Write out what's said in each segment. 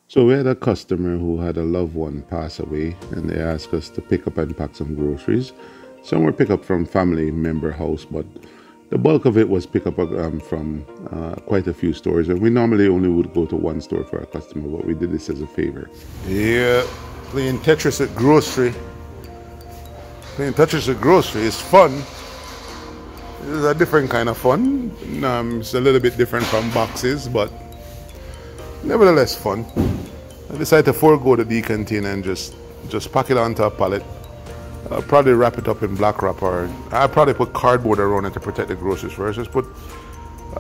So we had a customer who had a loved one pass away, and they asked us to pick up and pack some groceries. Some were picked up from family member house, but the bulk of it was picked up from quite a few stores. And we normally only would go to one store for a customer, but we did this as a favor. Yeah, playing Tetris at grocery. Playing Tetris at grocery is fun. It's a different kind of fun. It's a little bit different from boxes, but nevertheless fun. I decided to forego the decontain and just pack it onto a pallet. I'll probably wrap it up in black wrap, or I'll probably put cardboard around it to protect the groceries first. Just put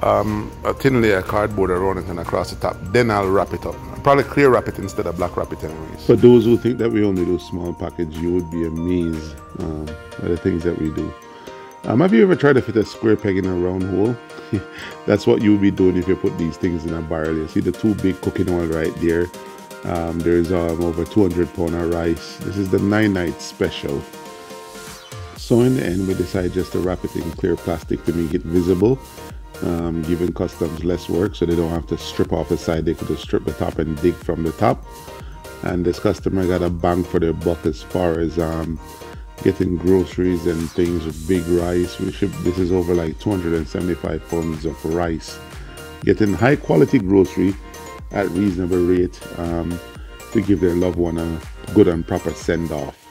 a thin layer of cardboard around it and across the top. Then I'll wrap it up. I'll probably clear wrap it instead of black wrap it anyways. For those who think that we only do small package, you would be amazed by the things that we do. Have you ever tried to fit a square peg in a round hole? That's what you'll be doing if you put these things in a barrel. You see the two big cooking oil right there. There's over 200 pounds of rice. This is the 9-night special. So in the end, we decided just to wrap it in clear plastic to make it visible, giving customs less work so they don't have to strip off the side. They could just strip the top and dig from the top. And this customer got a bang for their buck as far as getting groceries and things with big rice. This is over like 275 pounds of rice. Getting high quality grocery at reasonable rate to give their loved one a good and proper send off.